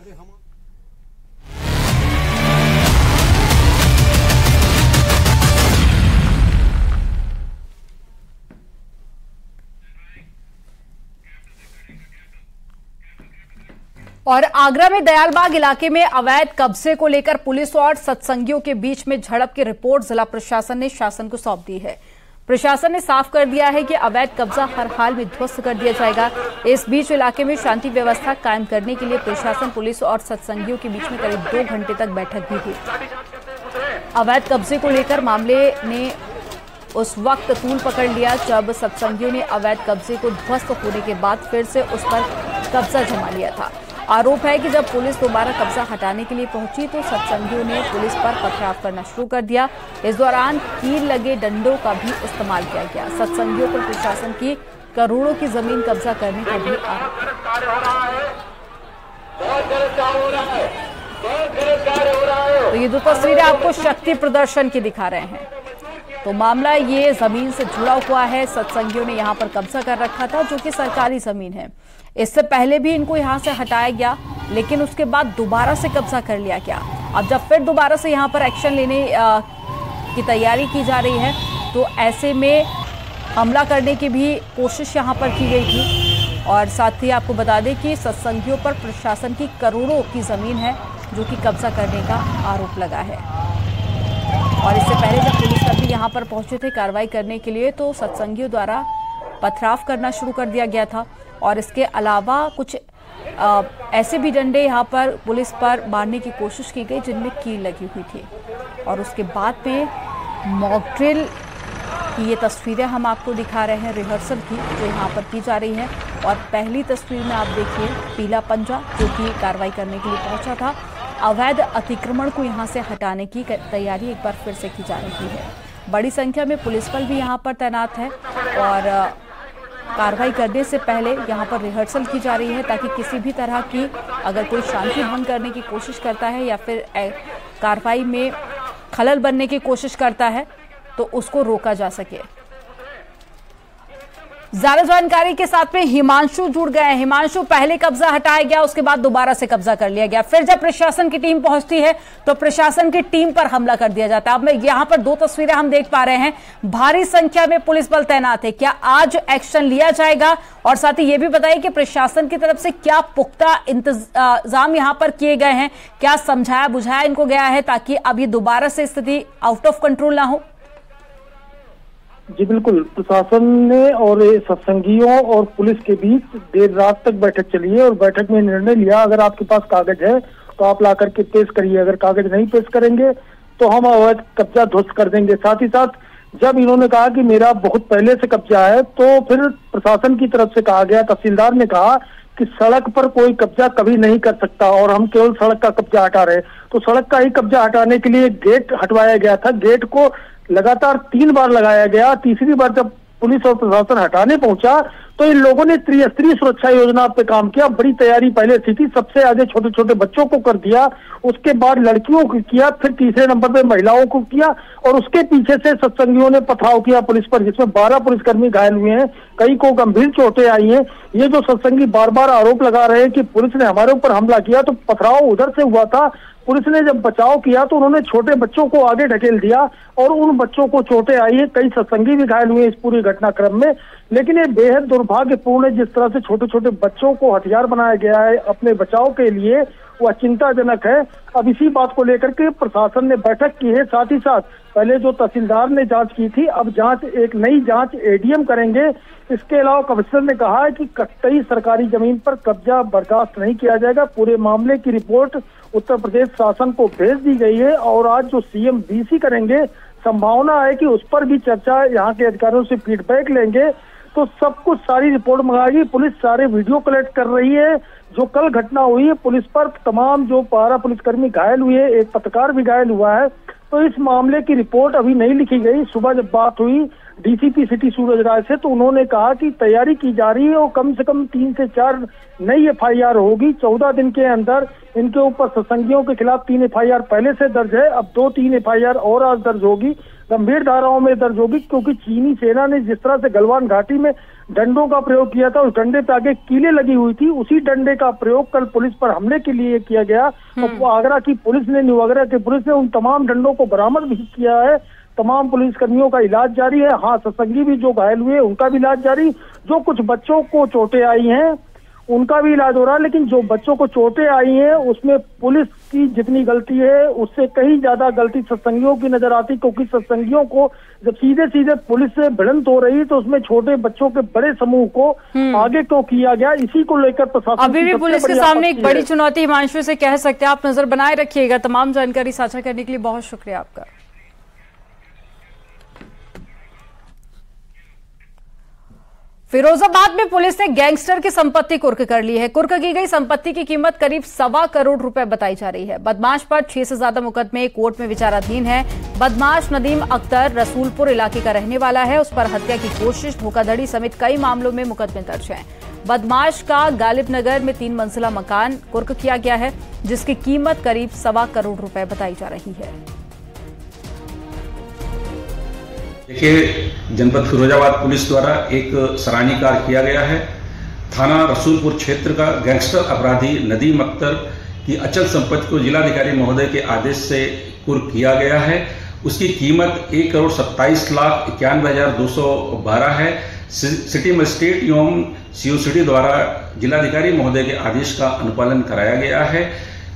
और आगरा में दयालबाग इलाके में अवैध कब्जे को लेकर पुलिस और सत्संगियों के बीच में झड़प की रिपोर्ट जिला प्रशासन ने शासन को सौंप दी है। प्रशासन ने साफ कर दिया है कि अवैध कब्जा हर हाल में ध्वस्त कर दिया जाएगा। इस बीच इलाके में शांति व्यवस्था कायम करने के लिए प्रशासन, पुलिस और सत्संगियों के बीच में करीब 2 घंटे तक बैठक भी हुई। अवैध कब्जे को लेकर मामले ने उस वक्त तूल पकड़ लिया जब सत्संगियों ने अवैध कब्जे को ध्वस्त होने के बाद फिर से उस पर कब्जा जमा लिया था। आरोप है कि जब पुलिस दोबारा कब्जा हटाने के लिए पहुंची तो सत्संगियों ने पुलिस पर पथराव करना शुरू कर दिया। इस दौरान कील लगे डंडों का भी इस्तेमाल किया गया। सत्संगियों पर प्रशासन की करोड़ों की जमीन कब्जा करने का भी आरोप है। तो ये जो तस्वीरें आपको शक्ति प्रदर्शन की दिखा रहे हैं, तो मामला ये जमीन से जुड़ा हुआ है। सत्संगियों ने यहाँ पर कब्जा कर रखा था जो कि सरकारी जमीन है। इससे पहले भी इनको यहाँ से हटाया गया, लेकिन उसके बाद दोबारा से कब्जा कर लिया गया। अब जब फिर दोबारा से यहाँ पर एक्शन लेने की तैयारी की जा रही है, तो ऐसे में हमला करने की भी कोशिश यहाँ पर की गई थी। और साथ ही आपको बता दें कि सत्संगियों पर प्रशासन की करोड़ों की जमीन है जो कि कब्जा करने का आरोप लगा है। और इससे पहले जब पुलिसकर्मी यहाँ पर पहुंचे थे कार्रवाई करने के लिए, तो सत्संगियों द्वारा पथराव करना शुरू कर दिया गया था। और इसके अलावा कुछ ऐसे भी डंडे यहाँ पर पुलिस पर मारने की कोशिश की गई जिनमें कील लगी हुई थी। और उसके बाद में मॉक ड्रिल की ये तस्वीरें हम आपको दिखा रहे हैं, रिहर्सल की जो यहाँ पर की जा रही है। और पहली तस्वीर में आप देखिए पीला पंजा जो कि कार्रवाई करने के लिए पहुंचा था। अवैध अतिक्रमण को यहाँ से हटाने की तैयारी एक बार फिर से की जा रही है। बड़ी संख्या में पुलिस बल भी यहाँ पर तैनात है और कार्रवाई करने से पहले यहाँ पर रिहर्सल की जा रही है ताकि किसी भी तरह की अगर कोई शांति भंग करने की कोशिश करता है या फिर कार्रवाई में खलल बनने की कोशिश करता है तो उसको रोका जा सके। ज्यादा जानकारी के साथ में हिमांशु जुड़ गए हैं। हिमांशु, पहले कब्जा हटाया गया, उसके बाद दोबारा से कब्जा कर लिया गया, फिर जब प्रशासन की टीम पहुंचती है तो प्रशासन की टीम पर हमला कर दिया जाता है। अब यहां पर 2 तस्वीरें हम देख पा रहे हैं, भारी संख्या में पुलिस बल तैनात है। क्या आज एक्शन लिया जाएगा? और साथ ही ये भी बताइए कि प्रशासन की तरफ से क्या पुख्ता इंतजाम यहां पर किए गए हैं, क्या समझाया बुझाया इनको गया है ताकि अब ये दोबारा से स्थिति आउट ऑफ कंट्रोल ना हो? जी बिल्कुल, प्रशासन ने और सत्संगियों और पुलिस के बीच देर रात तक बैठक चली है और बैठक में निर्णय लिया अगर आपके पास कागज है तो आप ला करके पेश करिए, अगर कागज नहीं पेश करेंगे तो हम अवैध कब्जा ध्वस्त कर देंगे। साथ ही साथ जब इन्होंने कहा कि मेरा बहुत पहले से कब्जा है तो फिर प्रशासन की तरफ से कहा गया, तहसीलदार ने कहा कि सड़क पर कोई कब्जा कभी नहीं कर सकता और हम केवल सड़क का कब्जा हटा रहे। तो सड़क का ही कब्जा हटाने के लिए गेट हटवाया गया था। गेट को लगातार 3 बार लगाया गया। तीसरी बार जब पुलिस और प्रशासन हटाने पहुंचा तो इन लोगों ने त्रिस्तरीय सुरक्षा योजना पे काम किया। बड़ी तैयारी पहले थी, सबसे आगे छोटे छोटे बच्चों को कर दिया, उसके बाद लड़कियों को किया, फिर तीसरे नंबर पे महिलाओं को किया और उसके पीछे से सत्संगियों ने पथराव किया पुलिस पर, जिसमें 12 पुलिसकर्मी घायल हुए हैं, कई को गंभीर चोटें आई हैं। ये जो सत्संगी बार बार आरोप लगा रहे हैं कि पुलिस ने हमारे ऊपर हमला किया, तो पथराव उधर से हुआ था। पुलिस ने जब बचाव किया तो उन्होंने छोटे बच्चों को आगे ढकेल दिया और उन बच्चों को चोटें आई है, कई सत्संगी भी घायल हुए इस पूरी घटनाक्रम में। लेकिन ये बेहद दुर्भाग्यपूर्ण है, जिस तरह से छोटे छोटे बच्चों को हथियार बनाया गया है अपने बचाव के लिए, वह चिंताजनक है। अब इसी बात को लेकर के प्रशासन ने बैठक की है। साथ ही साथ पहले जो तहसीलदार ने जांच की थी, अब जांच एक नई जांच एडीएम करेंगे। इसके अलावा कमिश्नर ने कहा है कि कई सरकारी जमीन पर कब्जा बर्दाश्त नहीं किया जाएगा। पूरे मामले की रिपोर्ट उत्तर प्रदेश शासन को भेज दी गई है और आज जो सीएम बीसी करेंगे, संभावना है कि उस पर भी चर्चा यहाँ के अधिकारियों से फीडबैक लेंगे। तो सब कुछ सारी रिपोर्ट मंगाएगी। पुलिस सारे वीडियो कलेक्ट कर रही है। जो कल घटना हुई है पुलिस पर, तमाम जो 12 पुलिसकर्मी घायल हुए, एक पत्रकार भी घायल हुआ है, तो इस मामले की रिपोर्ट अभी नहीं लिखी गई। सुबह जब बात हुई डीसीपी सिटी सूरज राय से तो उन्होंने कहा कि तैयारी की जा रही है और कम से कम 3 से 4 नई एफआईआर होगी 14 दिन के अंदर। इनके ऊपर सत्संगियों के खिलाफ 3 एफआईआर पहले से दर्ज है, अब 2-3 एफआईआर और आज दर्ज होगी। गंभीर धाराओं में दर्ज होगी, क्योंकि चीनी सेना ने जिस तरह से गलवान घाटी में डंडों का प्रयोग किया था, उस डंडे पे आगे कीलें लगी हुई थी, उसी डंडे का प्रयोग कल पुलिस पर हमले के लिए किया गया। और आगरा की पुलिस ने, न्यू आगरा की पुलिस ने उन तमाम डंडों को बरामद भी किया है। तमाम पुलिसकर्मियों का इलाज जारी है। हाँ, सत्संगी भी जो घायल हुए उनका भी इलाज जारी। जो कुछ बच्चों को चोटें आई हैं उनका भी इलाज हो रहा है, लेकिन जो बच्चों को चोटें आई हैं उसमें पुलिस की जितनी गलती है उससे कहीं ज्यादा गलती सत्संगियों की नजर आती, क्योंकि सत्संगियों को जब सीधे सीधे पुलिस से भिड़ंत हो रही तो उसमें छोटे बच्चों के बड़े समूह को आगे क्यों किया गया, इसी को लेकर प्रशासन अभी भी पुलिस के सामने एक बड़ी चुनौती हिमांशु से कह सकते हैं। आप नजर बनाए रखिएगा। तमाम जानकारी साझा करने के लिए बहुत शुक्रिया आपका। फिरोजाबाद में पुलिस ने गैंगस्टर की संपत्ति कुर्क कर ली है। कुर्क की गई संपत्ति की कीमत करीब 1.25 करोड़ रुपए बताई जा रही है। बदमाश पर 6 से ज्यादा मुकदमे कोर्ट में विचाराधीन है। बदमाश नदीम अख्तर रसूलपुर इलाके का रहने वाला है। उस पर हत्या की कोशिश, धोखाधड़ी समेत कई मामलों में मुकदमे दर्ज हैं। बदमाश का गालिब नगर में 3 मंजिला मकान कुर्क किया गया है, जिसकी कीमत करीब 1.25 करोड़ रुपए बताई जा रही है। देखिए, जनपद फिरोजाबाद पुलिस द्वारा एक सराहनीय कार्य किया गया है। थाना रसूलपुर क्षेत्र का गैंगस्टर अपराधी नदीम अख्तर की अचल संपत्ति को जिलाधिकारी महोदय के आदेश से कुर्क किया गया है। उसकी कीमत 1,27,91,212 है। सिटी मजिस्ट्रेट एवं सीओसीडी द्वारा जिलाधिकारी महोदय के आदेश का अनुपालन कराया गया है।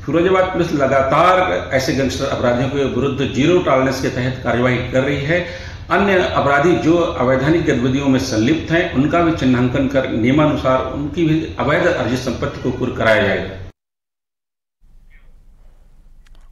फिरोजाबाद पुलिस लगातार ऐसे गैंगस्टर अपराधियों के विरुद्ध जीरो टॉलरेंस के तहत कार्यवाही कर रही है। अन्य अपराधी जो अवैधानिक गतिविधियों में संलिप्त हैं उनका भी चिन्हांकन कर नियमानुसार उनकी भी अवैध अर्जित संपत्ति को कुर्क कराया जाएगा।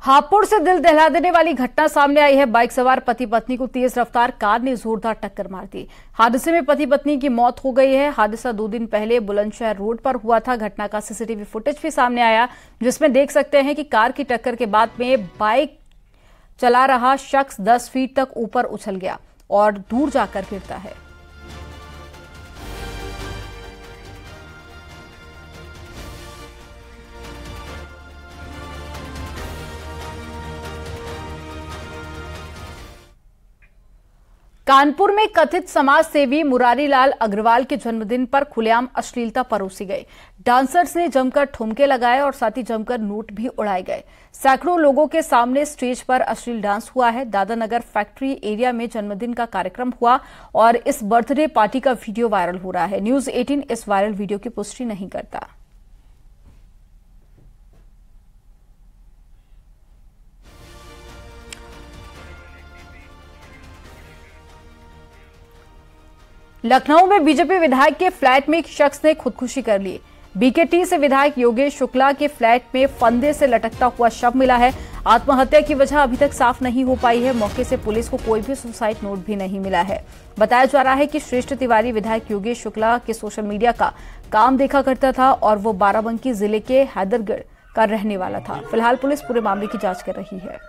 हापुड़ से दिल दहला देने वाली घटना सामने आई है। बाइक सवार पति पत्नी को तेज रफ्तार कार ने जोरदार टक्कर मार दी। हादसे में पति पत्नी की मौत हो गई है। हादसा 2 दिन पहले बुलंदशहर रोड पर हुआ था। घटना का सीसीटीवी फुटेज भी सामने आया, जिसमें देख सकते हैं कि कार की टक्कर के बाद में बाइक चला रहा शख्स 10 फीट तक ऊपर उछल गया और दूर जाकर गिरता है। कानपुर में कथित समाज सेवी मुरारी लाल अग्रवाल के जन्मदिन पर खुलेआम अश्लीलता परोसी गई। डांसर्स ने जमकर ठुमके लगाए और साथ ही जमकर नोट भी उड़ाए गए। सैकड़ों लोगों के सामने स्टेज पर अश्लील डांस हुआ है। दादानगर फैक्ट्री एरिया में जन्मदिन का कार्यक्रम हुआ और इस बर्थडे पार्टी का वीडियो वायरल हो रहा है। न्यूज 18 इस वायरल वीडियो की पुष्टि नहीं करता। लखनऊ में बीजेपी विधायक के फ्लैट में एक शख्स ने खुदकुशी कर ली। बीकेटी से विधायक योगेश शुक्ला के फ्लैट में फंदे से लटकता हुआ शव मिला है। आत्महत्या की वजह अभी तक साफ नहीं हो पाई है। मौके से पुलिस को कोई भी सुसाइड नोट भी नहीं मिला है। बताया जा रहा है कि श्रेष्ठ तिवारी विधायक योगेश शुक्ला के सोशल मीडिया का काम देखा करता था और वो बाराबंकी जिले के हैदरगढ़ का रहने वाला था। फिलहाल पुलिस पूरे मामले की जांच कर रही है।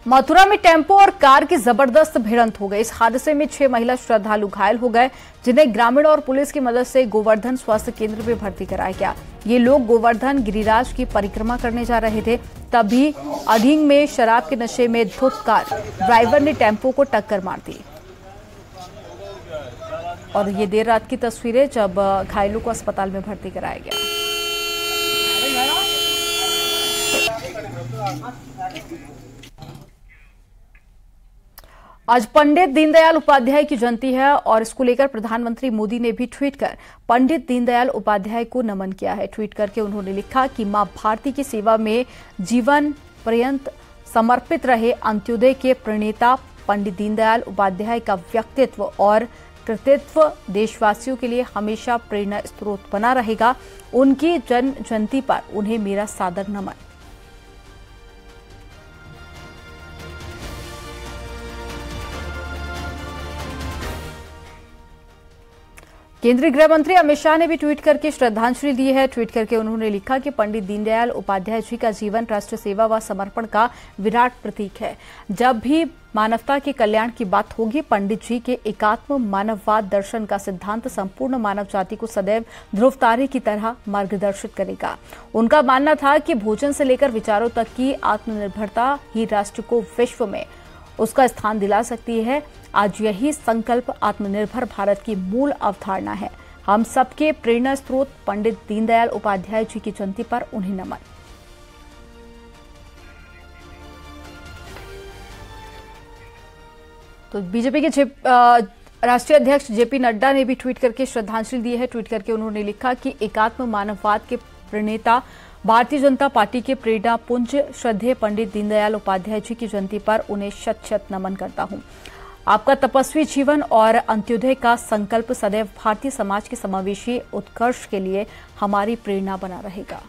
मथुरा में टेम्पो और कार की जबरदस्त भिड़ंत हो गई। इस हादसे में 6 महिला श्रद्धालु घायल हो गए, जिन्हें ग्रामीण और पुलिस की मदद से गोवर्धन स्वास्थ्य केंद्र में भर्ती कराया गया। ये लोग गोवर्धन गिरिराज की परिक्रमा करने जा रहे थे, तभी अधींग में शराब के नशे में धुत कार ड्राइवर ने टेम्पो को टक्कर मार दी। और ये देर रात की तस्वीरें जब घायलों को अस्पताल में भर्ती कराया गया। आज पंडित दीनदयाल उपाध्याय की जयंती है और इसको लेकर प्रधानमंत्री मोदी ने भी ट्वीट कर पंडित दीनदयाल उपाध्याय को नमन किया है। ट्वीट करके उन्होंने लिखा कि मां भारती की सेवा में जीवन पर्यंत समर्पित रहे अंत्योदय के प्रणेता पंडित दीनदयाल उपाध्याय का व्यक्तित्व और कृतित्व देशवासियों के लिए हमेशा प्रेरणा स्रोत बना रहेगा। उनकी जन्म जयंती पर उन्हें मेरा सादर नमन। केंद्रीय गृह मंत्री अमित शाह ने भी ट्वीट करके श्रद्धांजलि दी है। ट्वीट करके उन्होंने लिखा कि पंडित दीनदयाल उपाध्याय जी का जीवन राष्ट्र सेवा व समर्पण का विराट प्रतीक है। जब भी मानवता के कल्याण की बात होगी, पंडित जी के एकात्म मानववाद दर्शन का सिद्धांत संपूर्ण मानव जाति को सदैव ध्रुव तारे की तरह मार्गदर्शित करेगा। उनका मानना था कि भोजन से लेकर विचारों तक की आत्मनिर्भरता ही राष्ट्र को विश्व में उसका स्थान दिला सकती है। आज यही संकल्प आत्मनिर्भर भारत की मूल अवधारणा है। हम सबके प्रेरणा स्रोत पंडित दीनदयाल उपाध्याय जी की जयंती पर उन्हें नमन। तो बीजेपी के राष्ट्रीय अध्यक्ष जेपी नड्डा ने भी ट्वीट करके श्रद्धांजलि दी है। ट्वीट करके उन्होंने लिखा कि एकात्म मानववाद के प्रणेता भारतीय जनता पार्टी के प्रेरणा पुंज श्रद्धेय पंडित दीनदयाल उपाध्याय जी की जयंती पर उन्हें शत शत नमन करता हूं। आपका तपस्वी जीवन और अंत्योदय का संकल्प सदैव भारतीय समाज के समावेशी उत्कर्ष के लिए हमारी प्रेरणा बना रहेगा।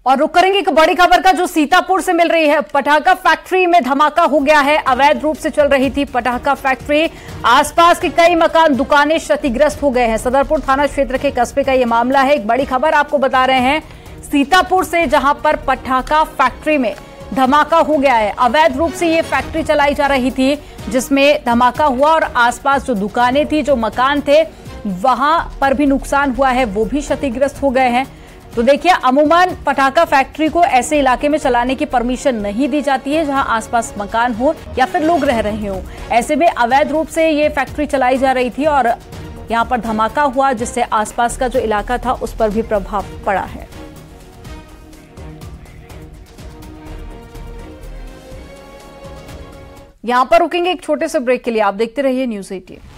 और रुक करेंगे एक बड़ी खबर का जो सीतापुर से मिल रही है। पटाखा फैक्ट्री में धमाका हो गया है। अवैध रूप से चल रही थी पटाखा फैक्ट्री। आसपास के कई मकान, दुकानें क्षतिग्रस्त हो गए हैं। सदरपुर थाना क्षेत्र के कस्बे का यह मामला है। एक बड़ी खबर आपको बता रहे हैं सीतापुर से, जहां पर पटाखा फैक्ट्री में धमाका हो गया है। अवैध रूप से ये फैक्ट्री चलाई जा रही थी, जिसमें धमाका हुआ और आसपास जो दुकानें थी, जो मकान थे, वहां पर भी नुकसान हुआ है, वो भी क्षतिग्रस्त हो गए हैं। तो देखिए, अमूमन पटाखा फैक्ट्री को ऐसे इलाके में चलाने की परमिशन नहीं दी जाती है जहां आसपास मकान हो या फिर लोग रह रहे हो। ऐसे में अवैध रूप से ये फैक्ट्री चलाई जा रही थी और यहां पर धमाका हुआ, जिससे आसपास का जो इलाका था उस पर भी प्रभाव पड़ा है। यहां पर रुकेंगे एक छोटे से ब्रेक के लिए। आप देखते रहिए न्यूज़ 18।